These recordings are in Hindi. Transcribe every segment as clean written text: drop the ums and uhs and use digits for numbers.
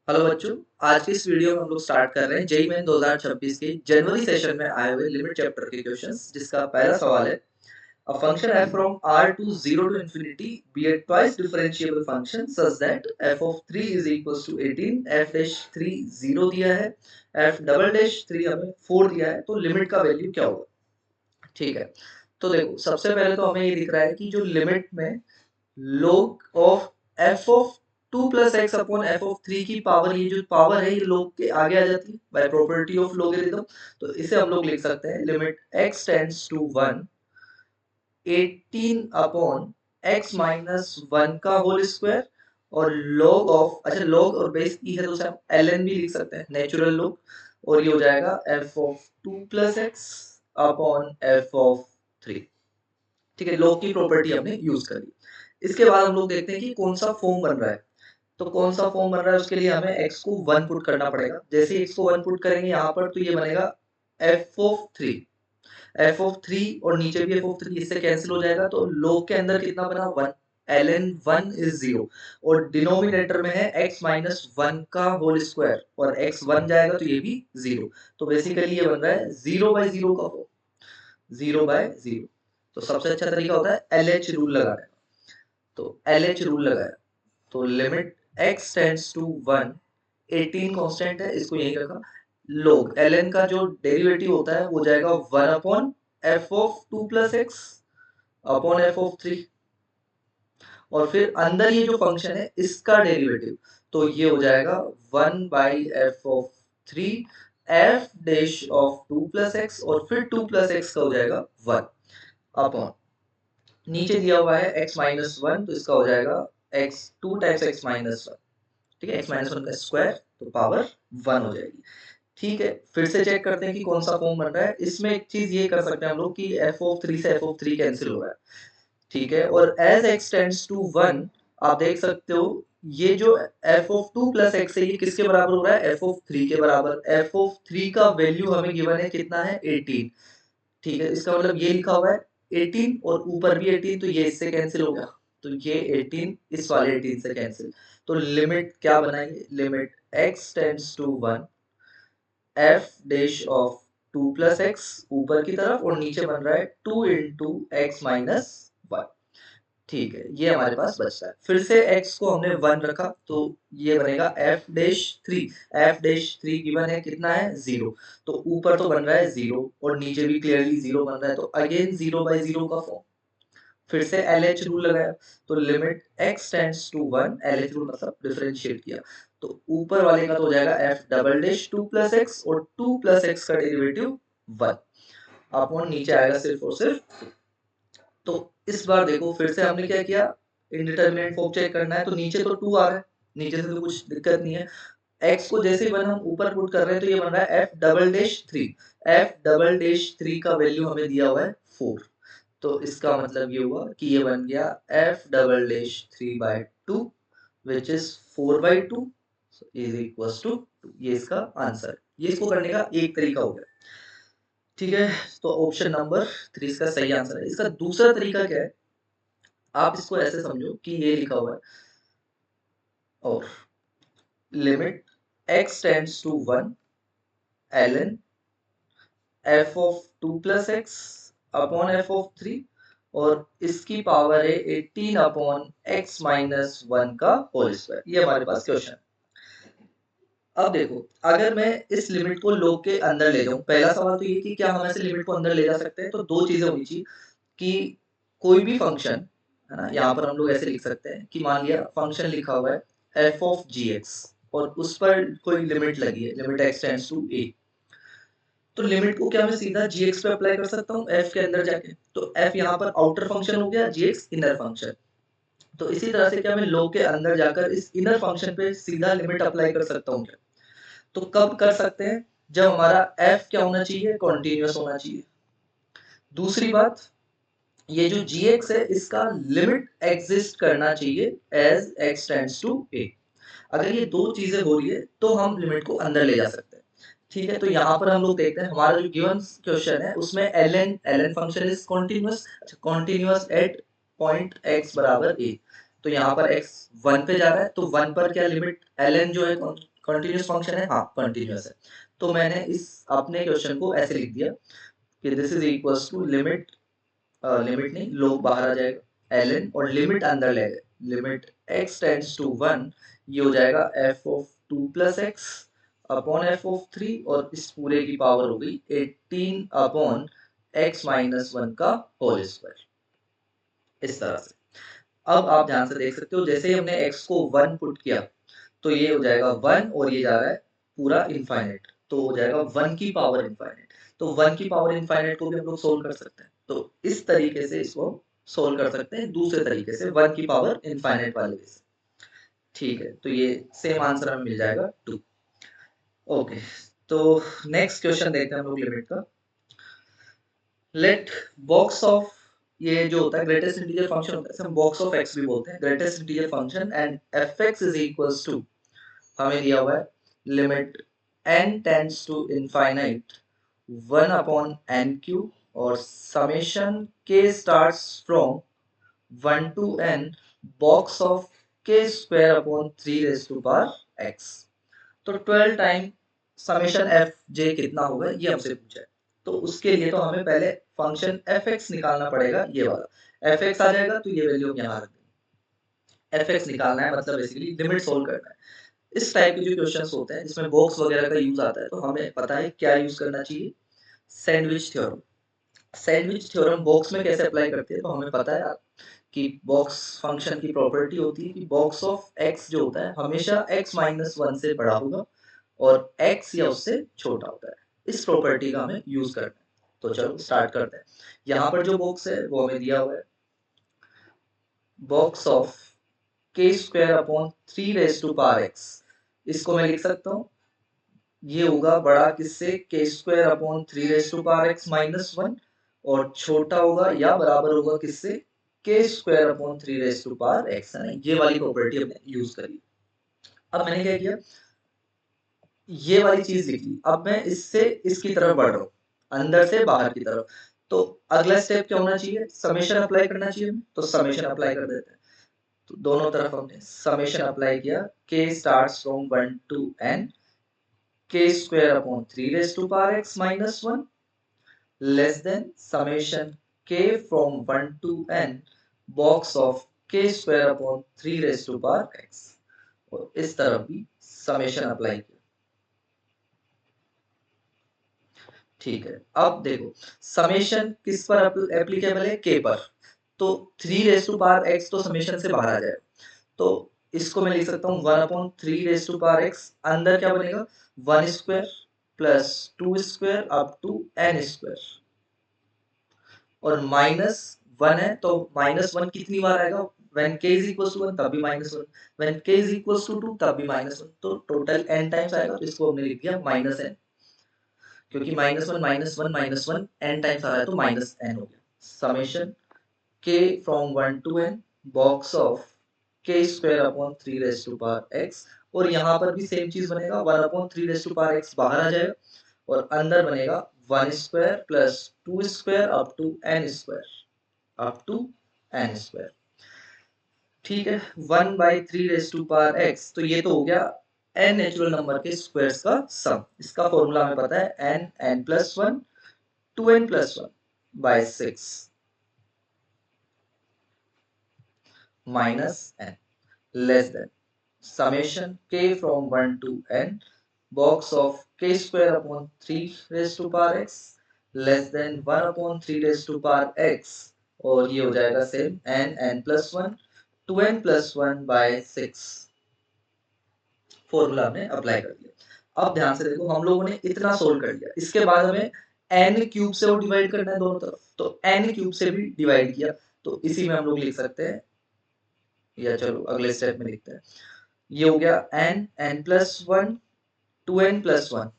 हेलो बच्चों। आज की इस वीडियो में हम लोग स्टार्ट कर रहे हैं जेईई मेन 2026 के जनवरी सेशन में आए हुए लिमिट चैप्टर के क्वेश्चंस, जिसका पहला सवाल है a function f from r to 0 to infinity be a twice differentiable function such that f of 3 is equals to 18 f dash 3 0 दिया है, f डबल डैश 3 हमें 4 दिया है, तो लिमिट का वैल्यू क्या होगा। ठीक है, तो देखो सबसे पहले तो हमें ये दिख रहा है कि जो लिमिट में log of f of 2 plus x upon F of 3 की पावर, ये जो पावर है ये log के आगे आ जाती है बाय प्रॉपर्टी ऑफ लोगरिथम। तो इसे हम लोग लिख सकते हैं limit x tends to 1 18 upon x minus 1 का होल स्क्वायर और log ऑफ, अच्छा log और बेस की है तो उसे हम ln भी लिख सकते हैं, नेचुरल log, और ये हो जाएगा f of 2 plus x upon F of 3। ठीक है, log की प्रॉपर्टी हमने यूज करी। इसके बाद हम लोग देखते हैं कि कौन सा फॉर्म बन रहा है। तो कौन सा फॉर्म बन रहा है उसके लिए हमें x को 1 पुट करना पड़ेगा। जैसे x को 1 पुट करेंगे यहाँ पर तो ये बनेगा f ऑफ 3, f ऑफ 3 और नीचे भी f ऑफ 3, इससे कैंसिल हो जाएगा। तो log के अंदर कितना बना 1, ln 1 इज 0 और डिनोमिनेटर में है x माइनस 1 का होल स्क्वायर और x 1 जाएगा तो ये भी 0। तो बेसिकली ये बन रहा है 0 बाय 0 का फॉर्म, 0 बाय 0। तो सबसे अच्छा तरीका होता है LH रूल लगाना। तो LH रूल लगाया तो limit x tends to 1, 18 constant है इसको यही रखा, log ln का जो डेरिवेटिव होता है वो जाएगा 1 upon f of 2 plus x upon f of 3 और फिर अंदर ये जो फंक्शन है इसका डेरिवेटिव, तो ये हो जाएगा 1 by f of 3 f dash of 2 plus x और फिर 2 प्लस एक्स का हो जाएगा 1 अपॉन, नीचे दिया हुआ है x माइनस 1 तो इसका हो जाएगा x 2 टाइम्स x माइनस 1। ठीक है, x माइनस 1 का स्क्वायर तो पावर 1 हो जाएगी। ठीक है, फिर से चेक करते हैं कि कौन सा फॉर्म बन रहा है। इसमें एक चीज ये कर सकते हैं हम लोग कि f ऑफ 3 से f ऑफ 3 कैंसिल हो रहा है। ठीक है, और एज x टेंड्स टू 1 आप देख सकते हो ये जो f ऑफ 2 प्लस x है ये किसके बराबर हो रहा है, f ऑफ 3 के बराबर। f ऑफ 3 का वैल्यू हमें गिवन है कितना है 18। ठीक है, इसका मतलब ये लिखा हुआ है 18 और ऊपर भी 18 तो ये इससे कैंसिल हो गया, तो ये 18 इस वाले 18 से कैंसिल। तो लिमिट क्या बनाएंगे, limit x tends to 1 f dash of 2 plus x ऊपर की तरफ और नीचे बन रहा है 2 इंटू एक्स माइनस 1। ठीक है, ये हमारे पास बचता है। फिर से x को हमने 1 रखा तो ये बनेगा f dash 3, f dash 3 given है कितना है 0, तो ऊपर तो बन रहा है 0 और नीचे भी क्लियरली 0 बन रहा है, तो अगेन 0 बाय 0 का फॉर्म। फिर से LH रूल लगाया तो limit x tends to 1, LH rule मतलब डिफरेंशिएट किया, तो ऊपर वाले का तो हो जाएगा f double dash 2 plus x और 2 प्लस एक्स का डेरिवेटिव 1 अपॉन नीचे आएगा सिर्फ और सिर्फ। तो इस बार देखो फिर से हमने क्या किया, इंडिटरमिनेट फॉर्म चेक करना है तो नीचे तो 2 आ रहा है, नीचे से तो कुछ दिक्कत नहीं है। x को जैसे बन हम ऊपर पुट कर रहे हैं तो ये बन रहा है f double dash 3, f double dash 3 का वैल्यू हमें दिया हुआ है 4। तो इसका मतलब ये हुआ कि ये बन गया f double dash 3 by 2 which is 4 by 2 is equals to 2। ये इसका आंसर है। ये इसको करने का एक तरीका हो गया। ठीक है, तो ऑप्शन नंबर 3 इसका सही आंसर है। इसका दूसरा तरीका क्या है, आप इसको ऐसे समझो कि ये लिखा हुआ है और limit x tends to 1 ln f of 2 plus x upon f of 3 और इसकी पावर है 18 अपॉन x माइनस 1 का होल स्क्वायर। ये हमारे पास क्वेश्चन है। अब देखो अगर मैं इस लिमिट को log के अंदर ले जाऊं, पहला सवाल तो ये कि क्या हम ऐसे लिमिट को अंदर ले जा सकते हैं। तो दो चीजें होनी चाहिए कि कोई भी फंक्शन है ना, यहाँ पर हम लोग ऐसे लिख सकते हैं कि मान लिया फंक्शन लिखा हुआ है f ऑफ gx और उस पर कोई लिमिट लगी है, limit x tends to a, तो लिमिट को क्या मैं सीधा gx पे अप्लाई कर सकता हूँ f के अंदर जाके। तो f यहाँ पर आउटर फंक्शन हो गया, gx इनर फंक्शन। तो इसी तरह से क्या मैं log के अंदर जाकर इस इनर फंक्शन पे सीधा लिमिट अप्लाई कर सकता हूँ क्या। तो कब कर सकते हैं, जब हमारा f क्या होना चाहिए, कॉन्टिन्यूअस होना चाहिए। दूसरी बात, ये जो gx है इसका लिमिट एग्जिस्ट करना चाहिए as x tends to a। अगर ये दो चीजें हो रही है तो हम लिमिट को अंदर ले जा सकते हैं। ठीक है, तो यहाँ पर हम लोग देखते हैं हमारा जो गिवन क्वेश्चन है उसमें ln function is continuous, continuous at point x बराबर a। तो यहाँ पर x 1 पे जा रहा है तो 1 पर क्या लिमिट ln जो है कंटिन्यूस फंक्शन है, हाँ कंटिन्यूस है। तो मैंने इस अपने क्वेश्चन को ऐसे लिख दिया कि this is equals to limit, limit नहीं, लोग बाहर आ जाएगा ln, और लिमिट अंदर ले गए, लिमिट x टेंड्स टू 1, ये हो जाएगा f of 2 plus x upon f of 3, और इस पूरे की पावर हो गई 18 अपॉन x माइनस 1 का होल स्क्वायर। इस तरह से अब आप ध्यान से देख सकते हो, जैसे ही हमने x को 1 पुट किया तो ये हो जाएगा 1, और ये जा रहा है पूरा इनफाइनाइट, तो हो जाएगा 1 की पावर इनफाइनाइट। तो 1 की पावर इनफाइनाइट को भी हम लोग सोल्व कर सकते हैं, तो इस तरीके से इसको सोल्व कर सकते हैं, दूसरे तरीके से 1 की पावर इनफाइनाइट वाले से। ठीक है, तो ये सेम आंसर हमें मिल जाएगा 2। ओके, तो नेक्स्ट क्वेश्चन देखते हैं हम लोग लिमिट का। लेट बॉक्स ऑफ, ये जो होता है ग्रेटेस्ट इंटीजर फंक्शन होता है, इसे हम बॉक्स ऑफ एक्स भी बोलते हैं, greatest integer function, and F X is equals to, हमें दिया हुआ है limit n tends to infinite 1 upon n cube, और summation k starts from 1 to n box of k square upon 3 raise to power x। तो 12 टाइम समेशन एफ जे कितना होगा ये हमसे पूछा है, तो उसके लिए तो हमें पहले फंक्शन एफ एक्स निकालना पड़ेगा, ये वाला एफ एक्स आ जाएगा तो ये वैल्यू हम यहाँ रख देंगे। एफ एक्स निकालना है मतलब बेसिकली लिमिट सोल्व करना है। इस टाइप के जो क्वेश्चंस होते हैं जिसमें बॉक्स वगैरह का यूज आता है, तो हमें पता है क्या यूज करना चाहिए, sandwich theorem. Sandwich theorem box में कैसे अप्लाई करते हैं, तो हमें पता है कि बॉक्स फंक्शन की प्रॉपर्टी होती है कि बॉक्स ऑफ एक्स जो होता है हमेशा x माइनस 1 से बड़ा होगा और x या उससे छोटा होता है। इस प्रॉपर्टी का हमें यूज करना है। तो चलो स्टार्ट करते हैं। यहाँ पर जो बॉक्स है वो हमें दिया हुआ है, box of k square upon 3 raise to power x। इसको मैं लिख सकता हूँ, ये होगा बड़ा किससे, k square upon 3 raise to power x minus 1, और छोटा होगा या बराबर होगा किससे, k square upon 3 raise to power x, है ना। ये वाली प्रॉपर्टी हमने यूज करी। अब मैंने क्या किया, ये वाली चीज लिख ली। अब मैं इससे इसकी तरफ बढ़ रहा हूँ, अंदर से बाहर की तरफ। तो अगला स्टेप क्या होना चाहिए, समेशन अप्लाई करना चाहिए। तो समेशन अप्लाई कर देते हैं। तो दोनों तरफ हमने समेशन अप्लाई किया, k starts from 1 to n k square upon 3 raise to power x minus 1 less than summation k from 1 to n box of k square upon 3 raise to power x। और इस तरफ भी समेशन अप्लाई किया। ठीक है, अब देखो समेशन किस पर एप्लीकेबल है, k पर। तो 3 रेज़ टू पावर x तो समेशन से बाहर आ जाएगा, तो इसको मैं लिख सकता हूँ 1 upon 3 raise to power x। अंदर क्या बनेगा, 1 square plus 2 square up to n square, और माइनस 1 है तो माइनस 1 कितनी बार आएगा, when k is equal to 1 तब भी minus 1, when k is equal to 2 तब भी माइनस 1, तो टोटल n टाइम्स आएगा। तो इसको हमने लिख दिया माइनस n, क्योंकि minus one minus one minus one N times आ रहा है तो माइनस एन हो गया। Summation K from 1 to n box of K square upon 3 raise to power x, और यहाँ पर भी सेम चीज बनेगा, 1 upon 3 raise to power x बाहर आ जाएगा, और अंदर बनेगा 1 square plus 2 square up to n square, up to n square. ठीक है, 1 by 3 raise to power x, तो ये तो हो गया n नेचुरल नंबर के स्क्वायर्स का सम। इसका फॉर्मूला हमें पता है n n plus 1 2n plus 1 by 6 minus n less than summation k from 1 to n box of k square upon 3 raised to power x less than 1 upon 3 raised to power x, और ये हो जाएगा same n n plus 1 2n plus 1 by 6। Formula हमने अप्लाई कर दिया। अब ध्यान से देखो, हम लोगों ने इतना सोल्व कर लिया, इसके बाद हमें n क्यूब से वो डिवाइड करना है दोनों तरफ, तो n क्यूब से भी डिवाइड किया, तो इसी में हम लोग लिख सकते हैं, या चलो अगले स्टेप में लिखते हैं। ये हो गया n n plus 1 2n plus 1,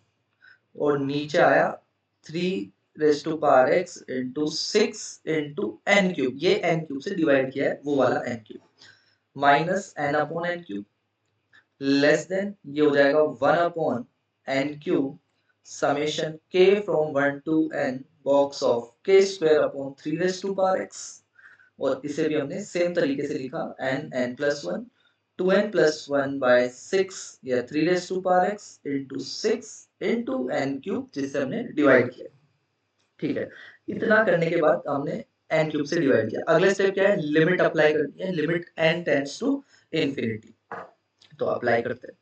और नीचे आया 3 raise to power x into 6 into n cube, ये n क्यूब से डिवाइड किया है वो वाला n cube, minus n upon n cube less than, ये हो जाएगा 1 upon n cube summation k from 1 to n box of k square upon 3 raise to power x, और इसे भी हमने सेम तरीके से लिखा n n plus 1 2n plus 1 by 6 या 3 raised to power x into 6 into n cube जिसे हमने डिवाइड किया। ठीक है, इतना करने के बाद हमने n क्यूब से डिवाइड किया। अगला स्टेप क्या है, लिमिट अप्लाई करनी है, limit n tends to infinity. तो अप्लाई करते हैं।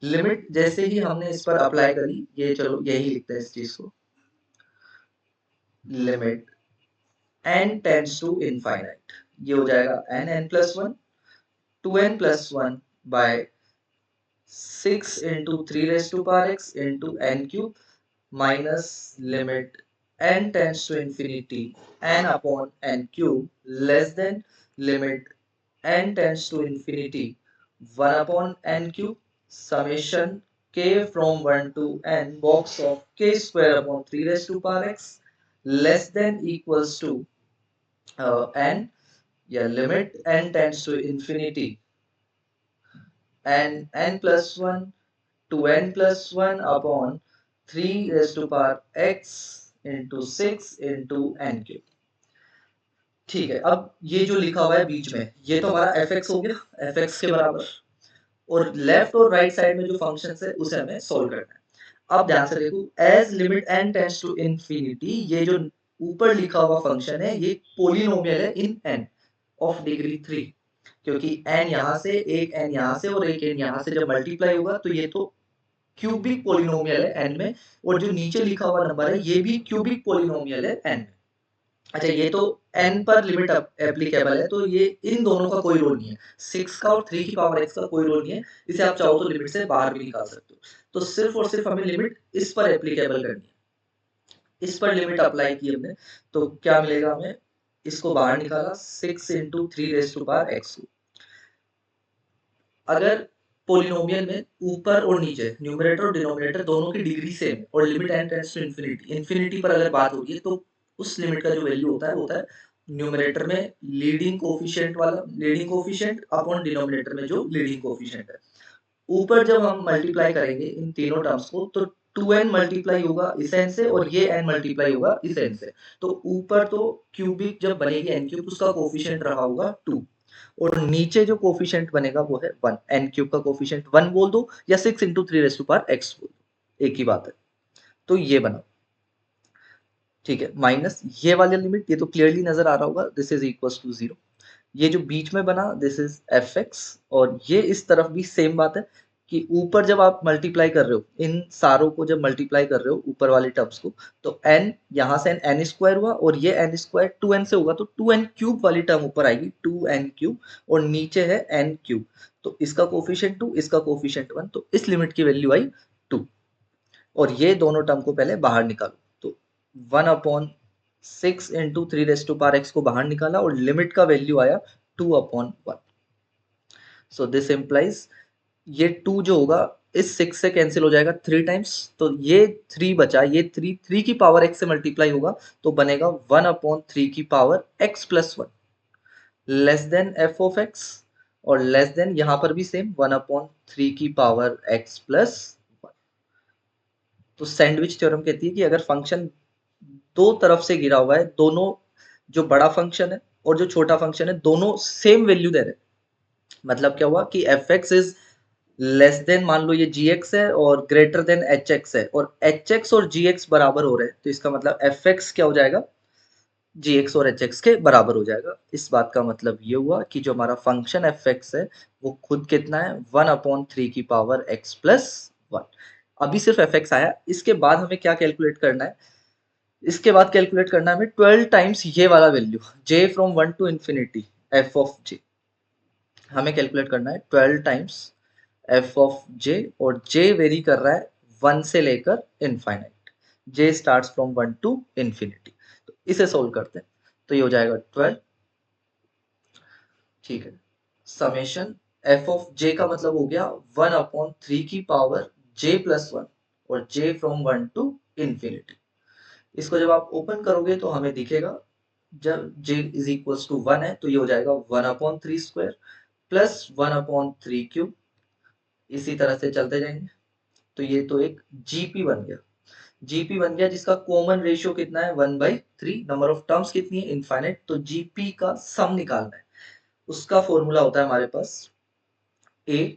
लिमिट जैसे ही हमने इस पर अप्लाई करी, ये चलो यही लिखते हैं इस चीज को, limit n tends to infinite, ये हो जाएगा n plus 1 2n plus 1 by 6 into 3 raised to power x into n cube minus limit n tends to infinity n upon n cube less than limit n tends to infinity 1 upon n cube summation k from 1 to n box of k square upon 3 raised to power x less than equals to n, yeah, limit n tends to infinity and n plus 1 to n plus 1 upon 3 raised to power x into 6 into n cube. ठीक है, अब ये जो लिखा हुआ है बीच में, ये तो हमारा fx हो गया, fx के बराबर, और लेफ्ट और राइट साइड में जो फंक्शन है उसे हमें सोल्व करना है। अब ध्यान से देखो, as limit n tends to infinity, ये जो ऊपर लिखा हुआ फंक्शन है ये पोलिनोमियल है इन n ऑफ डिग्री 3, क्योंकि n यहाँ से, एक n यहाँ से और एक n यहाँ से जब मल्टीप्लाई होगा तो ये तो क्यूबिक पोलिनोमियल है n में, और जो नीचे लिखा हुआ नंबर है ये भी क्यूबिक पोलिनोमियल है n में। अच्छा, ये तो n पर लिमिट एप्लीकेबल है, तो ये इन दोनों का कोई रोल नहीं है, 6 का और 3 की पावर x का कोई रोल नहीं है, इसे आप चाहो तो लिमिट से बाहर भी निकाल सकते हो। तो सिर्फ और सिर्फ हमें लिमिट इस पर एप्लीकेबल करनी है, इस पर लिमिट अप्लाई की हमने, तो क्या मिलेगा हमें, इसको बाहर निकाला 6 into 3 raised to power x। अगर पोलिनोमियल में ऊपर और नीचे न्यूमरेटर और डिनोमिनेटर दोनों की डिग्री सेम है और limit n tends to infinity, infinity पर अगर बात होगी तो उस लिमिट का जो वैल्यू होता है वो होता है न्यूमरेटर में लीडिंग कोफिशिएंट वाला, लीडिंग कोफिशिएंट अपॉन डिनोमिनेटर में जो लीडिंग कोफिशिएंट है। ऊपर जब हम मल्टीप्लाई करेंगे इन तीनों टर्म्स को तो 2n मल्टीप्लाई होगा इस n से और ये n मल्टीप्लाई होगा इस n से, तो ऊपर तो क्यूबिक जब बनेगी n क्यूब उसका कोफिशिएंट रहा होगा 2, और नीचे जो कोफिशिएंट बनेगा वो है 1, n क्यूब का कोफिशिएंट 1 बोल दो या 6 into 3 raised to power x बोल दो, एक ही बात है। तो ये बना, ठीक है, माइनस ये वाली लिमिट, ये तो क्लियरली नजर आ रहा होगा, दिस इज इक्वल्स टू 0। ये जो बीच में बना दिस इज fx, और ये इस तरफ भी सेम बात है कि ऊपर जब आप मल्टीप्लाई कर रहे हो, इन सारों को जब मल्टीप्लाई कर रहे हो ऊपर वाले टर्म्स को, तो n यहाँ से n स्क्वायर हुआ और ये n स्क्वायर 2n से होगा, तो 2n क्यूब वाली टर्म ऊपर आएगी 2n क्यूब, और नीचे है n क्यूब, तो इसका कोफिशिएंट 2 इसका कोफिशिएंट 1, तो इस लिमिट की वैल्यू आई 2, और ये दोनों टर्म को पहले बाहर निकालो, तो 1 upon 6 into 3 raised to power x को बाहर निकाला और लिमिट का वैल्यू आया 2 अपॉन 1। सो दिस इम्प्लाइज ये 2 जो होगा इस 6 से कैंसिल हो जाएगा 3 टाइम्स, तो ये 3 बचा, ये 3 की पावर x से मल्टीप्लाई होगा तो बनेगा 1 अपॉन 3 की power x plus 1 less then f of x, और लेस देन यहाँ पर भी सेम 1 अपॉन 3 की पावर x प्लस 1। तो सैंडविच थ्योरम कहती है कि अगर फंक्शन दो तरफ से गिरा हुआ है, दोनों जो बड़ा फंक्शन है और जो छोटा फंक्शन है दोनों सेम वैल्यू दे रहे हैं, मतलब क्या हुआ कि F X is less than, मान लो ये जी एक्स है और ग्रेटर देन एच एक्स है, और एच एक्स और जी एक्स बराबर हो रहे हैं, तो इसका मतलब एफ एक्स क्या हो जाएगा, जी एक्स और एच एक्स के बराबर हो जाएगा। इस बात का मतलब ये हुआ कि जो हमारा फंक्शन एफ एक्स है वो खुद कितना है, 1 अपॉन 3 की पावर एक्स प्लस 1। अभी सिर्फ एफ एक्स आया, इसके बाद हमें क्या कैलकुलेट करना है, इसके बाद कैलकुलेट करना है हमें 12 टाइम्स ये वाला value, j from 1 to infinity f of j, हमें कैलकुलेट करना है 12 टाइम्स f ऑफ j, और j वेरी कर रहा है 1 से लेकर infinite, j starts from 1 to infinity. तो इसे सोल्व करते हैं, तो ये हो जाएगा 12, ठीक है, समेशन f ऑफ j का मतलब हो गया 1 अपॉन 3 की पावर j प्लस 1 और j फ्रॉम 1 टू इंफिनिटी। इसको जब आप ओपन करोगे तो हमें दिखेगा, जब j इज इक्वल्स टू 1 है तो ये हो जाएगा 1 upon 3 square plus 1 upon 3 cube, इसी तरह से चलते जाएंगे, तो ये तो एक जीपी बन गया, जीपी बन गया जिसका कॉमन रेशियो कितना है 1/3, नंबर ऑफ टर्म्स कितनी है इनफाइनाइट, तो जीपी का सम निकालना है, उसका फॉर्मूला होता है हमारे पास a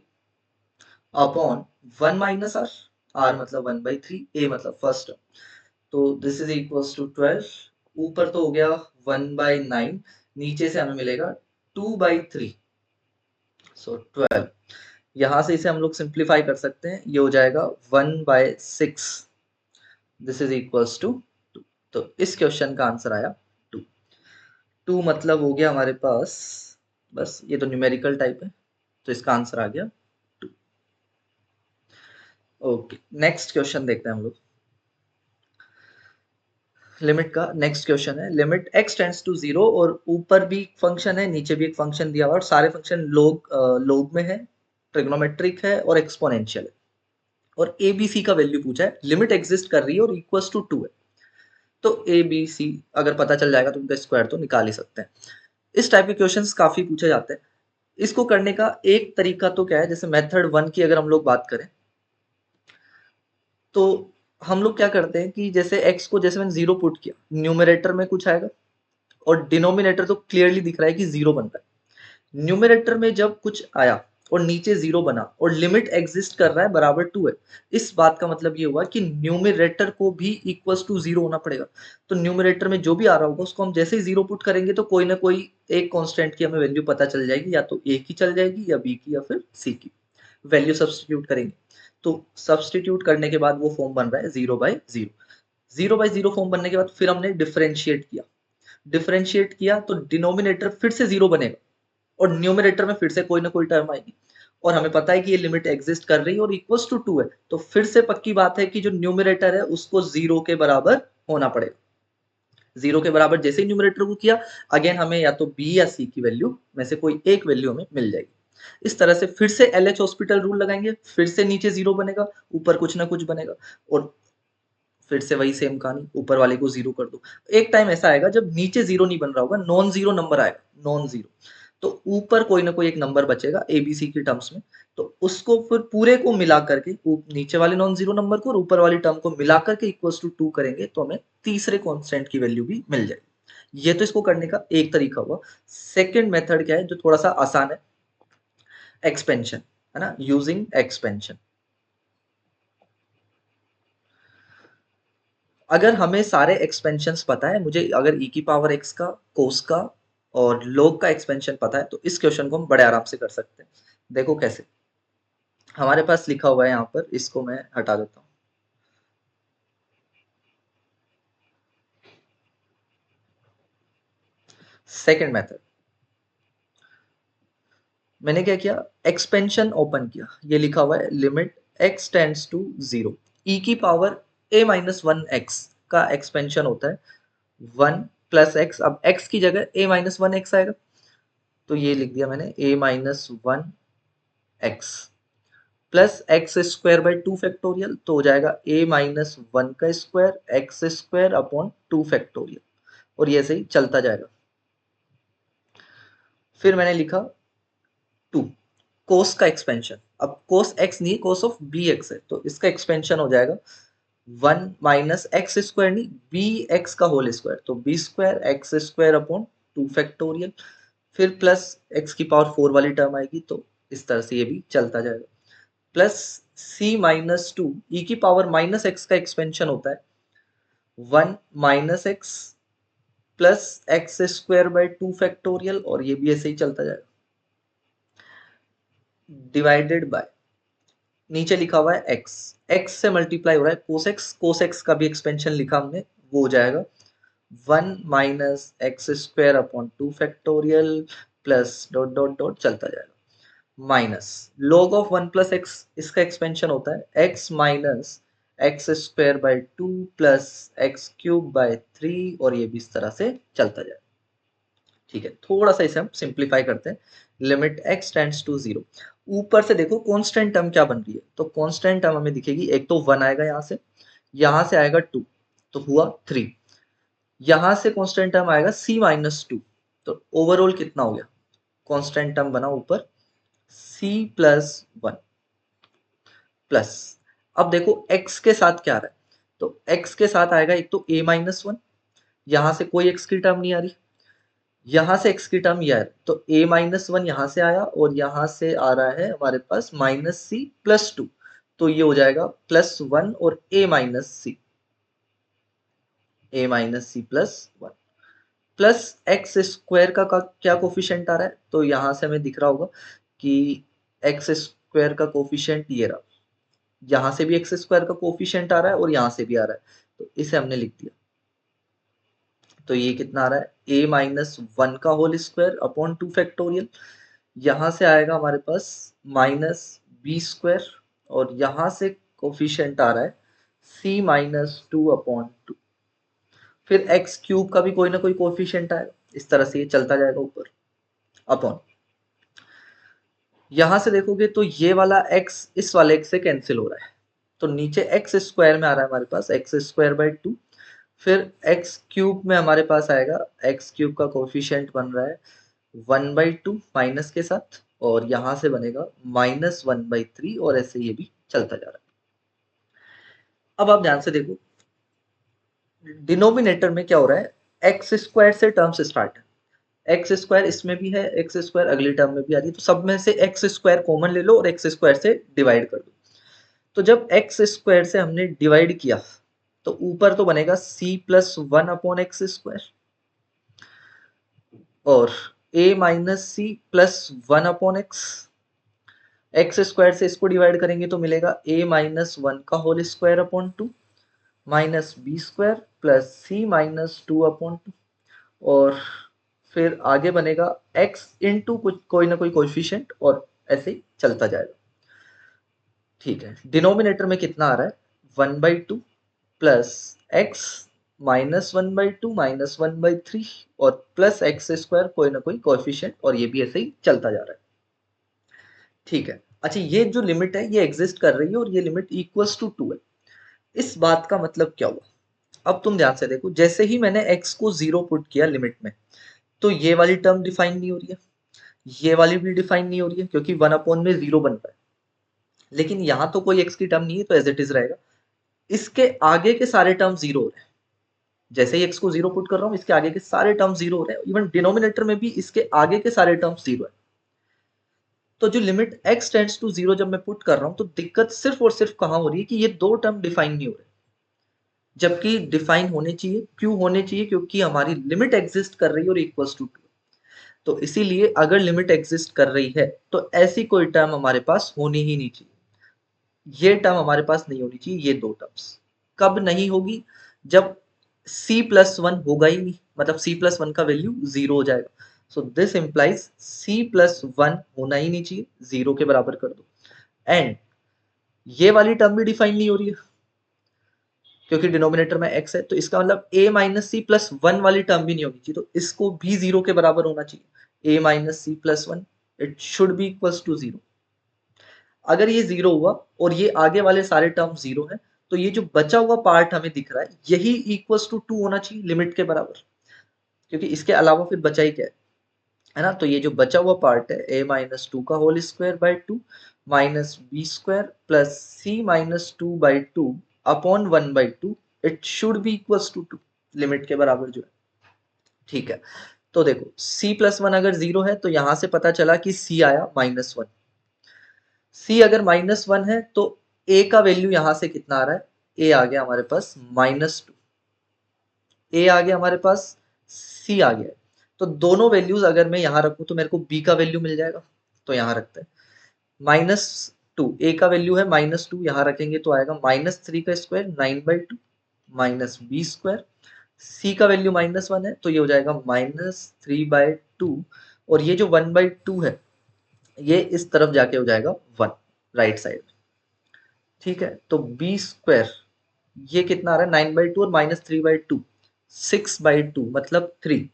upon 1 minus r, r मतलब 1/3, a मतलब फर्स्ट टर्म, तो दिस इज इक्वल्स टू 12। ऊपर तो हो गया 1/9, नीचे से हमें मिलेगा 2/3, सो 12। यहां से इसे हम लोग सिंप्लीफाई कर सकते हैं, ये हो जाएगा 1/6, दिस इज इक्वल्स टू 2। तो इस क्वेश्चन का आंसर आया 2। 2 मतलब हो गया हमारे पास, बस ये तो न्यूमेरिकल टाइप है, तो इसका आंसर आ गया 2। ओके, नेक्स्ट क्वेश्चन देखते हैं हम लोग। लिमिट का नेक्स्ट क्वेश्चन है, लिमिट x टेंड्स टू 0, और ऊपर भी फंक्शन है, नीचे भी एक फंक्शन दिया हुआ है, और सारे फंक्शन लोग में है, ट्रिग्नोमेट्रिक है और एक्सपोनेंशियल है, और ए बी सी का वैल्यू पूछा है, लिमिट एग्जिस्ट कर रही है और इक्वल्स टू 2 है। तो ए बी सी अगर पता चल जाएगा तो उनका स्क्वायर तो निकाल ही सकते हैं। इस टाइप के क्वेश्चंस काफी पूछे जाते हैं। इसको करने का एक तरीका तो क्या है, जैसे मेथड 1 की अगर हम लोग बात करें, तो हम लोग क्या करते हैं कि जैसे x को जैसे मैंने 0 पुट किया, न्यूमरेटर में कुछ आएगा, और डिनोमिनेटर तो क्लियरली दिख रहा है कि 0 बन रहा है। न्यूमरेटर में जब कुछ आया और नीचे 0 बना और लिमिट एग्जिस्ट कर रहा है बराबर 2 है, इस बात का मतलब ये हुआ कि न्यूमरेटर को भी इक्वल्स टू 0 होना पड़ेगा। तो न्यूमरेटर में जो भी आ रहा होगा उसको हम जैसे ही 0 पुट करेंगे तो कोई ना कोई एक कांस्टेंट की हमें वैल्यू पता चल जाएगी, या तो a की चल जाएगी या b की या फिर c की। वैल्यू सब्स्टिट्यूट करेंगे, तो सब्स्टिट्यूट करने के बाद वो फॉर्म बन रहा है 0/0। 0/0 फॉर्म बनने के बाद फिर हमने डिफरेंशिएट किया, डिफरेंशिएट किया तो डिनोमिनेटर फिर से 0 बनेगा, और न्यूमरेटर में फिर से कोई ना कोई टर्म आएगी, और हमें पता है कि ये लिमिट एग्जिस्ट कर रही है और इक्वल्स टू 2 है, तो फिर से पक्की बात है कि जो न्यूमरेटर है उसको 0 के बराबर होना पड़ेगा। 0 के बराबर जैसे ही न्यूमरेटर को किया, अगेन हमें या तो b या c की वैल्यू में से कोई एक वैल्यू हमें मिल जाएगी। इस तरह से फिर से LH हॉस्पिटल रूल लगाएंगे, फिर से नीचे 0 बनेगा, ऊपर कुछ ना कुछ बनेगा, और फिर से वही सेम कहानी, ऊपर वाले को 0 कर दो। एक टाइम ऐसा आएगा जब नीचे 0 नहीं बन रहा होगा, नॉन जीरो नंबर आएगा, नॉन जीरो, तो ऊपर कोई ना कोई एक नंबर बचेगा एबीसी की टर्म्स में, तो उसको फिर पूरे को मिला करके, नीचे वाले नॉन जीरो नंबर को और ऊपर वाली टर्म को मिला करके इक्वल्स टू 2 करेंगे, तो हमें तीसरे कांस्टेंट की वैल्यू भी मिल जाएगी। ये तो इसको करने का एक तरीका हुआ। सेकंड मेथड क्या है जो थोड़ा सा आसान है, एक्सपेंशन, है ना, यूजिंग एक्सपेंशन। अगर हमें सारे एक्सपेंशंस पता है, मुझे अगर e की पावर x का, कोस का और log का एक्सपेंशन पता है, तो इस क्वेश्चन को हम बड़े आराम से कर सकते हैं। देखो कैसे, हमारे पास लिखा हुआ है यहाँ पर, इसको मैं हटा देता हूँ। सेकंड मेथड, मैंने क्या किया, एक्सपेंशन ओपन किया, ये लिखा हुआ है limit x tends to 0, e की पावर a-1x का एक्सपेंशन होता है 1 प्लस x, अब x की जगह a-1x आएगा, तो ये लिख दिया मैंने a-1x plus x square by 2 factorial, तो हो जाएगा a-1 का square x square upon 2 factorial, और ये ऐसे ही चलता जाएगा। फिर मैंने लिखा 2 कोस का एक्सपेंशन, अब कोस एक्स नहीं, कोस ऑफ बी एक्स है, तो इसका एक्सपेंशन हो जाएगा 1 माइनस एक्स स्क्वायर नहीं, बी एक्स का होल स्क्वायर, तो b square x square upon 2 factorial, फिर प्लस एक्स की पावर 4 वाली टर्म आएगी, तो इस तरह से ये भी चलता जाएगा, प्लस c-2, e की पावर माइनस एक्स का एक्सपेंशन होता है 1 minus x plus x square by 2 factorial, और ये भी ऐसे ही चलता जाएगा, डिवाइडेड बाय, नीचे लिखा हुआ है x, x से मल्टीप्लाई हो रहा है कोस एक्स का भी एक्सपेंशन लिखा हमने, वो हो जाएगा 1 minus x square upon 2 factorial plus dot dot dot चलता जाएगा, minus log of 1 plus x, इसका एक्सपेंशन होता है x minus x square by 2 plus x cube by 3, और ये भी इस तरह से चलता जाएगा। ठीक है, थोड़ा सा इसे हम सिंप्लीफाई करते हैं, लिमिट x टेंड्स टू 0, ऊपर से देखो कांस्टेंट टर्म क्या बन रही है, तो कांस्टेंट टर्म हमें दिखेगी, एक तो 1 आएगा यहाँ से आएगा 2, तो हुआ 3, यहाँ से कांस्टेंट टर्म आएगा c-2, तो ओवरऑल कितना हो गया, कांस्टेंट टर्म बना ऊपर c+1 प्लस, अब देखो x के साथ क्या आ रहा है, तो x के साथ आएगा एक तो a-1, यहाँ से कोई x की टर्म नहीं आ रही, यहाँ से x की टर्म ये है, तो a-1 यहाँ से आया और यहाँ से आ रहा है हमारे पास -c+2, तो ये हो जाएगा +1 और a-c+1 प्लस एक्स स्क्वायर का क्या कोफिशिएंट आ रहा है, तो यहाँ से हमें दिख रहा होगा कि एक्स स्क्वायर का कोफिशिएंट ये रहा, यहाँ से भी एक्स स्क्वायर का कोफिशिएंट आ रहा है और यहाँ से भी आ रहा है, तो इसे हमने लिख दिया। तो ये कितना आ रहा है, a-1 का होल स्क्वायर अपॉन 2 फैक्टोरियल, यहाँ से आएगा हमारे पास -b² और यहाँ से कोफिशिएंट आ रहा है c-2/2, फिर एक्स क्यूब का भी कोई ना कोई कोफिशिएंट आएगा, इस तरह से ये चलता जाएगा ऊपर अपॉन। यहां से देखोगे तो ये वाला x इस वाले x से कैंसिल हो रहा है, तो नीचे एक्स स्क्वायर में आ रहा है हमारे पास x²/2, फिर एक्स क्यूब में हमारे पास आएगा, एक्स क्यूब का कोफिशिएंट बन रहा है 1/2 माइनस के साथ, और यहां से बनेगा -1/3 और ऐसे ये भी चलता जा रहा है। अब आप ध्यान से देखो, डिनोमिनेटर में क्या हो रहा है, एक्स स्क्वायर से टर्म्स स्टार्ट है, एक्स स्क्वायर इसमें भी है, एक्स स्क्वायर अगली टर्म में भी आ रही है, तो सब में से एक्स स्क्वायर कॉमन ले लो और एक्स स्क्वायर से डिवाइड कर दो। तो जब एक्स स्क्वायर से हमने डिवाइड किया तो ऊपर तो बनेगा c+1/x² और a-c+1/x, एक्स स्क्वायर से इसको डिवाइड करेंगे तो मिलेगा a-1 का whole square upon 2 -b² plus c-2/2, और फिर आगे बनेगा x इंटू कुछ कोई ना कोई कोएफिशिएंट और ऐसे ही चलता जाएगा। ठीक है, डिनोमिनेटर में कितना आ रहा है, 1/2 प्लस x -1/2 -1/3 और प्लस x² कोई ना कोई कोएफिशिएंट, और ये भी ऐसे ही चलता जा रहा है। ठीक है, अच्छा ये जो लिमिट है ये एग्जिस्ट कर रही है और ये लिमिट इक्वल्स टू 2 है। इस बात का मतलब क्या हुआ, अब तुम ध्यान से देखो, जैसे ही मैंने x को 0 पुट किया लिमिट में, तो ये वाली टर्म डिफाइन नहीं हो रही है, ये वाली भी डिफाइन नहीं हो रही है, क्योंकि 1/0 बन रहा है, लेकिन यहाँ तो कोई x की टर्म नहीं है, तो एज इट इज रहेगा। इसके आगे के सारे टर्म 0 हो रहे हैं, जैसे ही x को 0 पुट कर रहा हूँ इसके आगे के सारे टर्म 0 हो रहे हैं, इवन डिनोमिनेटर में भी इसके आगे के सारे टर्म 0 है। तो जो लिमिट x टेंड्स टू 0 जब मैं पुट कर रहा हूँ, तो दिक्कत सिर्फ और सिर्फ कहाँ हो रही है कि ये दो टर्म डिफाइन नहीं हो रहे, जबकि डिफाइन होने चाहिए। क्यों होने चाहिए, क्योंकि हमारी लिमिट एग्जिस्ट कर रही है और इक्वल्स टू 2, तो इसीलिए अगर लिमिट एग्जिस्ट कर रही है तो ऐसी कोई टर्म हमारे पास होनी ही नहीं चाहिए, ये टर्म हमारे पास नहीं होनी चाहिए। ये दो टर्म्स कब नहीं होगी, जब c+1 होगा ही नहीं, मतलब c+1 का वैल्यू 0 हो जाएगा। सो दिस इंप्लाइज c+1 होना ही नहीं चाहिए, 0 के बराबर कर दो। एंड ये वाली टर्म भी डिफाइन नहीं हो रही है, क्योंकि डिनोमिनेटर में x है, तो इसका मतलब a-c+1 वाली टर्म भी नहीं होनी चाहिए, तो इसको भी 0 के बराबर होना चाहिए। a-c+1 it should be equals to 0। अगर ये 0 हुआ और ये आगे वाले सारे टर्म 0 है, तो ये जो बचा हुआ पार्ट हमें दिख रहा है यही इक्वल्स टू 2 होना चाहिए, लिमिट के बराबर, क्योंकि इसके अलावा फिर बचा ही क्या है ना। तो ये जो बचा हुआ पार्ट है a-2 का whole square by 2 -b² plus c-2/2 upon 1/2, it should be equals to 2, limit के बराबर जो है। ठीक है, तो देखो c+1 अगर 0 है तो यहां से पता चला कि c आया -1, c अगर -1 है तो a का वैल्यू यहां से कितना आ रहा है, a आ गया हमारे पास -2, a आ गया हमारे पास, c आ गया है। तो दोनों वैल्यूज अगर मैं यहां रखूं तो मेरे को b का वैल्यू मिल जाएगा, तो यहां रखते हैं -2, a का वैल्यू है -2, यहां रखेंगे तो आएगा -3 का स्क्वायर 9/2 -b², c का वैल्यू -1 है तो ये हो जाएगा -3/2, और ये जो 1/2 है ये इस तरफ जाके हो जाएगा 1 राइट साइड। ठीक है, तो b² ये कितना आ रहा है 9/2 और -3/2 6/2 मतलब 3,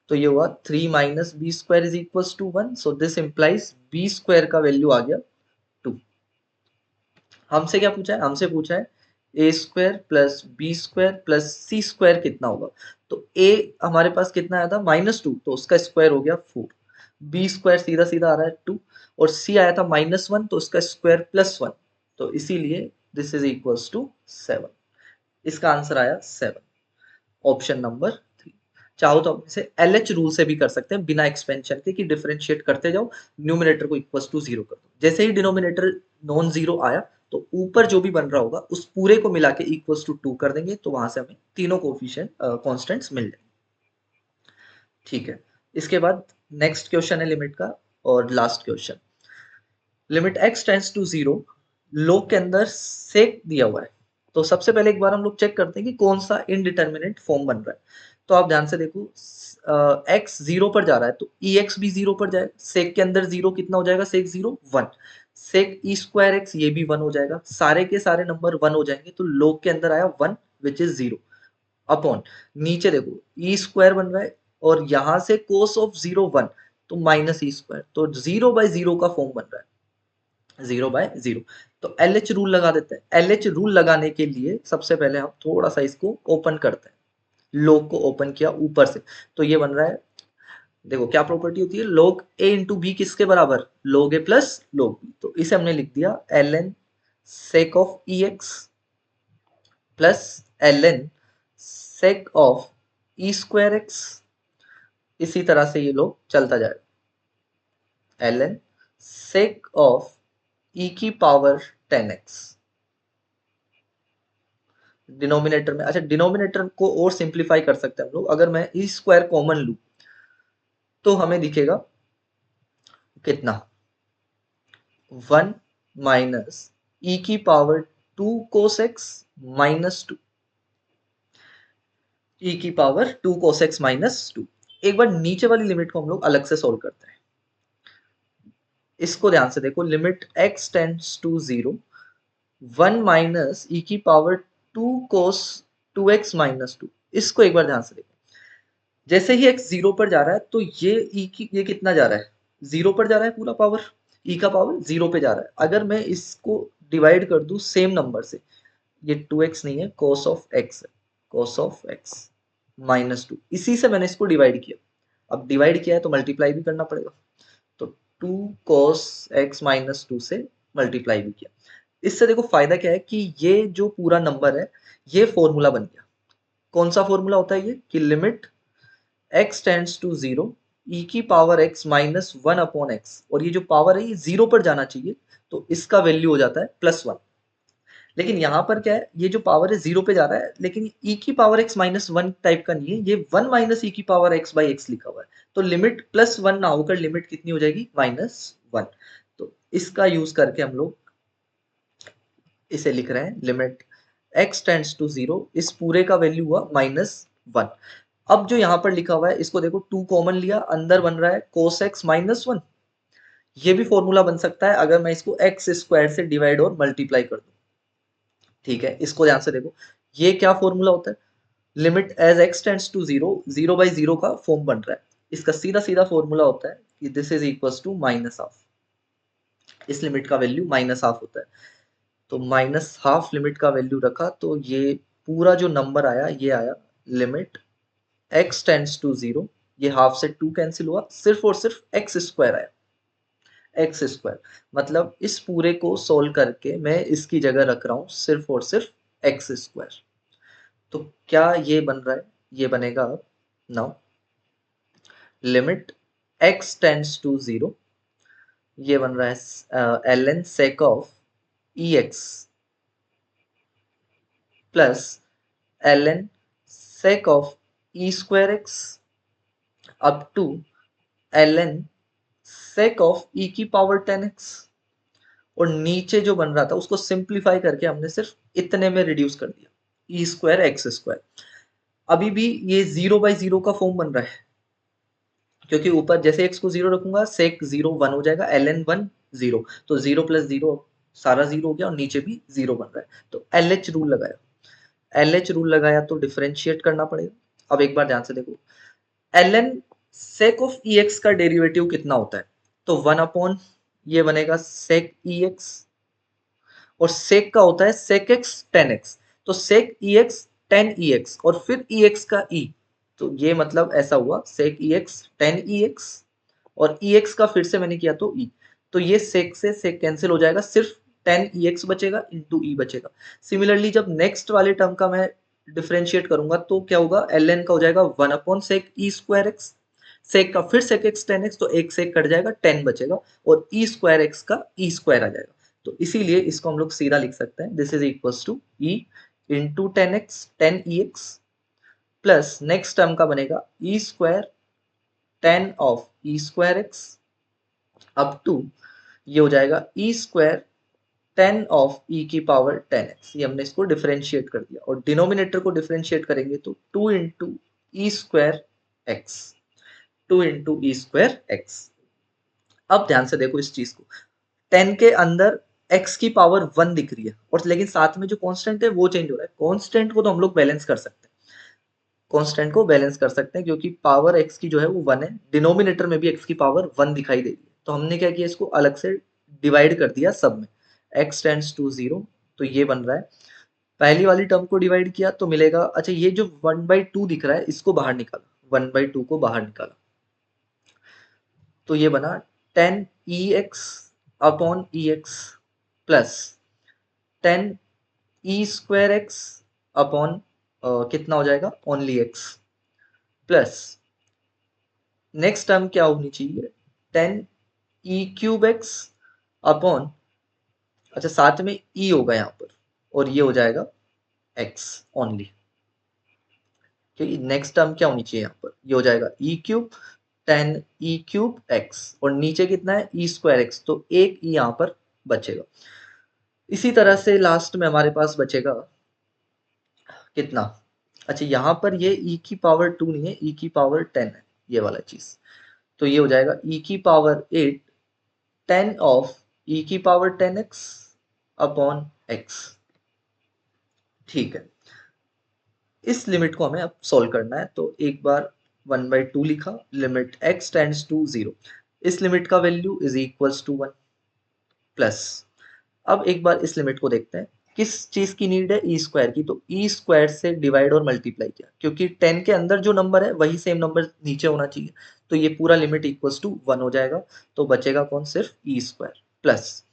तो ये हुआ 3 - b² is equals to 1, so this implies b² का वैल्यू आ गया 2। हमसे क्या पूछा है, हमसे पूछा है a² plus b² plus c² कितना होगा, तो a हमारे पास कितना आया था -2, तो उसका स्क्वायर हो गया 4, b² सीधा सीधा आ रहा है 2, और c आया था -1 तो उसका स्क्वायर +1, तो इसीलिए दिस इज इक्वल्स टू 7। इसका आंसर आया 7, ऑप्शन नंबर 3। चाहो तो आप इसे LH रूल से भी कर सकते हैं बिना एक्सपेंशन के, कि डिफरेंशिएट करते जाओ, न्यूमरेटर को इक्वल टू 0 कर दो। जैसे ही डिनोमिनेटर नॉन जीरो आया तो ऊपर जो भी बन रहा होगा उस पूरे को मिला के इक्वल टू 2 कर देंगे, तो वहां से हमें तीनों कोफिशिएंट कॉन्स्टेंट्स मिल जाएंगे। ठीक है, इसके बाद नेक्स्ट क्वेश्चन है लिमिट का, और last question. Limit x tends to 0, log के अंदर सेक दिया हुआ है। तो सबसे पहले एक बार हम लोग चेक करते हैं कि कौन सा इनडिटर्मिनेट फॉर्म बन रहा है। तो आप ध्यान से देखो, x 0 पर जा रहा है तो ex भी 0 पर जाएगा। सेक के अंदर 0 कितना हो जाएगा, सेक 0 1। सेक e स्क्वायर x ये भी 1 हो जाएगा, सारे के सारे नंबर 1 हो जाएंगे, तो log के अंदर आया 1 विच इज 0 अपॉन, नीचे देखो e स्क्वायर बन रहा है और यहां से cos ऑफ 0 1, तो माइनस e स्क्वायर, तो 0 बाय 0 का फॉर्म बन रहा है, 0 बाय 0। तो LH रूल लगा देते हैं। LH रूल लगाने के लिए सबसे पहले हम थोड़ा सा इसको ओपन करते हैं, log को ओपन किया ऊपर से, तो ये बन रहा है, देखो क्या प्रॉपर्टी होती है, log a इंटू बी किसके बराबर, log a plus log b। तो इसे हमने लिख दिया ln sec of ex plus ln sec of e square x। इसी तरह से ये लोग चलता जाएगा, ln sec ऑफ e की पावर 10x। डिनोमिनेटर में, अच्छा डिनोमिनेटर को और सिंप्लीफाई कर सकते हैं हम लोग, अगर मैं ई स्क्वायर कॉमन लूं तो हमें दिखेगा कितना, 1 माइनस ई की पावर 2 कोस एक्स माइनस 2, ई की पावर 2 कोस एक्स माइनस 2। एक बार नीचे वाली लिमिट को हम लोग अलग से सोल्व करते हैं। इसको ध्यान से देखो, limit x tends to 0, 1 minus E की पावर 2 कोस 2x माइनस 2। इसको एक बार ध्यान से देखो, जैसे ही x 0 पर जा रहा है तो ये कितना जा रहा है, 0 पर जा रहा है, पूरा पावर e का पावर 0 पे जा रहा है। अगर मैं इसको डिवाइड कर दूं सेम नंबर से, ये 2x नहीं है, cos ऑफ x है, cos ऑफ x माइनस 2, इसी से मैंने इसको डिवाइड किया। अब डिवाइड किया है तो मल्टीप्लाई भी करना पड़ेगा, तो 2 cos x माइनस 2 से मल्टीप्लाई भी किया। इससे देखो फायदा क्या है कि ये जो पूरा नंबर है ये फॉर्मूला बन गया। कौन सा फॉर्मूला होता है ये, कि limit x tends to 0, e की power x minus 1 upon x, और ये जो पावर है ये 0 पर जाना चाहिए, तो इसका वैल्यू हो जाता है +1। लेकिन यहाँ पर क्या है, ये जो पावर है 0 पे जा रहा है, लेकिन e की पावर x माइनस 1 टाइप का नहीं है, ये 1 माइनस e की पावर x बाई x लिखा हुआ है। तो लिमिट +1 ना होकर लिमिट कितनी हो जाएगी, -1। तो इसका यूज करके हम लोग इसे लिख रहे हैं, लिमिट x टेंड्स टू 0, इस पूरे का वैल्यू हुआ -1। अब जो यहाँ पर लिखा हुआ है इसको देखो, 2 कॉमन लिया, अंदर बन रहा है cos x माइनस 1। ये भी फॉर्मूला बन सकता है अगर मैं इसको x स्क्वायर से डिवाइड और मल्टीप्लाई कर दूं। ठीक है, इसको ध्यान से देखो, ये क्या फॉर्मूला होता है, limit as x tends to 0, 0 by 0 का फॉर्म बन रहा है। इसका सीधा सीधा फॉर्मूला होता है कि this is equal to -half. इस लिमिट का वैल्यू -हाफ होता है, तो -हाफ लिमिट का वैल्यू रखा, तो ये पूरा जो नंबर आया ये आया, लिमिट x टेंड्स टू 0, ये हाफ से 2 कैंसिल हुआ, सिर्फ और सिर्फ x स्क्वायर आया, x स्क्वायर। मतलब इस पूरे को सोल्व करके मैं इसकी जगह रख रहा हूँ सिर्फ और सिर्फ x स्क्वायर। तो क्या ये बन रहा है, ये बनेगा अब, now limit x tends to 0, ये बन रहा है ln sec of ex plus ln sec of e square x up to ln sec of e की पावर 10x। और नीचे जो बन रहा था उसको सिंप्लीफाई करके हमने सिर्फ इतने में रिड्यूस कर दिया, ई स्क्वायर एक्स स्क्वायर। अभी भी ये 0 बाई 0 का फॉर्म बन रहा है, क्योंकि ऊपर जैसे x को 0 रखूंगा सेक 0 1 हो जाएगा, ln 1 0, तो 0 प्लस 0 सारा 0 हो गया, और नीचे भी 0 बन रहा है। तो LH रूल लगाया, LH रूल लगाया तो डिफरेंशिएट करना पड़ेगा। अब एक बार ध्यान से देखो, ln sec ऑफ ex का डेरिवेटिव कितना होता है, तो 1 अपॉन ये बनेगा sec ex, और sec का होता है sec x tan x, तो sec ex tan ex और फिर ex का e, तो ये मतलब ऐसा हुआ sec ex tan ex, और ex का फिर से मैंने किया तो e, तो ये sec से sec कैंसिल हो जाएगा, सिर्फ tan ex बचेगा इंटू e बचेगा। सिमिलरली जब नेक्स्ट वाले टर्म का मैं डिफरेंशिएट करूंगा तो क्या होगा, ln का हो जाएगा 1/sec e स्क्वायर एक्स, सेक का फिर sec x tan x, तो एक सेक कट जाएगा, 10 बचेगा और e स्क्वायर एक्स का e स्क्वायर आ जाएगा। तो इसीलिए इसको हम लोग सीधा लिख सकते हैं, this is equals to e into 10x 10ex plus next term का बनेगा e square 10 of e square x up to ये हो जाएगा e स्क्वायर 10 ऑफ e की पावर 10x। ये हमने इसको डिफरेंशिएट कर दिया और डिनोमिनेटर को डिफरेंशिएट करेंगे तो 2 into E square x, 2 into E square x. अब ध्यान से देखो इस चीज को, 10 के अंदर x की पावर 1 दिख रही है और लेकिन साथ में जो कांस्टेंट है वो चेंज हो रहा है। कांस्टेंट को तो हम लोग बैलेंस कर सकते हैं, कांस्टेंट को बैलेंस कर सकते हैं क्योंकि पावर x की जो है वो 1 है, डिनोमिनेटर में भी x की पावर 1 दिखाई दे रही है। तो हमने क्या किया, इसको अलग से डिवाइड कर दिया सब में, x टेंड्स टू 0, तो ये बन रहा है। पहली वाली टर्म को डिवाइड किया तो मिलेगा, अच्छा ये जो 1/2 दिख रहा है इसको बाहर निकाला, 1/2 को बाहर निकाला तो ये बना 10ex upon ex plus 10e square x upon कितना हो जाएगा, only x plus next term क्या होनी चाहिए, 10e क्यूब एक्स अपॉन, अच्छा साथ में e होगा यहाँ पर और ये हो जाएगा x ओनली। ठीक, नेक्स्ट टर्म क्या होनी चाहिए यहाँ पर, ये हो जाएगा e cube 10e cube x और नीचे कितना है e स्क्वायर एक्स, तो एक e यहाँ पर बचेगा। इसी तरह से लास्ट में हमारे पास बचेगा कितना, अच्छा यहाँ पर ये e की पावर 2 नहीं है, e की पावर 10 है ये वाला चीज, तो ये हो जाएगा e की पावर 8 10 ऑफ e की पावर 10x अपॉन x। ठीक है, इस लिमिट को हमें अब सॉल्व करना है तो एक बार 1/2 लिखा, लिमिट x टेंड्स टू 0, इस लिमिट का value is equals to 1 plus, अब एक बार इस लिमिट को देखते हैं किस चीज की नीड है, ई स्क्वायर की, तो ई स्क्वायर से डिवाइड और मल्टीप्लाई किया क्योंकि 10 के अंदर जो नंबर है वही सेम नंबर नीचे होना चाहिए, तो ये पूरा लिमिट इक्वल्स टू 1 हो जाएगा। तो बचेगा कौन, सिर्फ ई स्क्वायर प्लस,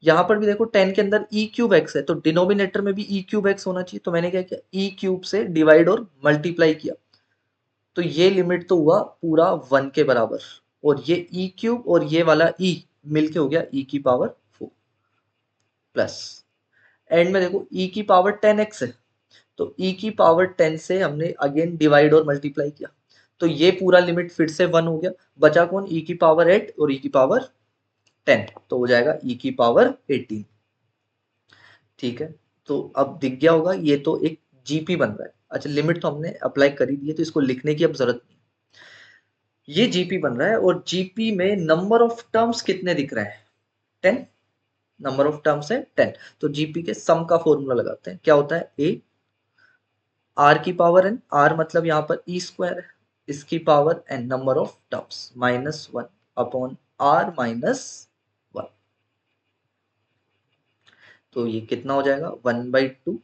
यहाँ पर भी देखो 10 के अंदर ई क्यूब एक्स है तो डिनोमिनेटर में भी ई क्यूब एक्स होना चाहिए, तो मैंने क्या किया, ई क्यूब से डिवाइड और मल्टीप्लाई किया तो ये लिमिट तो हुआ पूरा 1 के बराबर और ये ई क्यूब और ये वाला ई मिलके हो गया ई की पावर 4 प्लस एंड में देखो e की पावर 10x है तो e की पावर 10 से हमने अगेन डिवाइड और मल्टीप्लाई किया तो ये पूरा लिमिट फिर से 1 हो गया, बचा कौन, e की पावर 8 और e की पावर 10, तो हो जाएगा e की पावर 18। ठीक है, तो अब दिख गया होगा ये तो एक जीपी बन रहा है। अच्छा लिमिट तो हमने अप्लाई कर ही दी है तो इसको लिखने की अब जरूरत नहीं, ये जीपी बन रहा है और जीपी में नंबर ऑफ टर्म्स कितने दिख रहे हैं, 10, नंबर ऑफ टर्म्स है 10, तो जीपी के सम का फॉर्मूला लगाते हैं, क्या होता है, ए आर की पावर एन, आर मतलब यहाँ पर ई स्क्वायर है, इसकी power n number of terms -1 upon r -1, तो ये कितना हो जाएगा 1/2,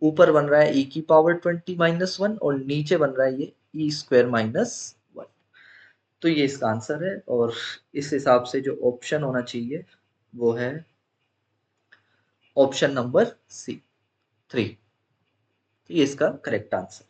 ऊपर बन रहा है e की पावर 20 -1 और नीचे बन रहा है ये e स्क्वायर -1, तो ये इसका आंसर है और इस हिसाब से जो ऑप्शन होना चाहिए वो है ऑप्शन नंबर सी 3, ये इसका करेक्ट आंसर।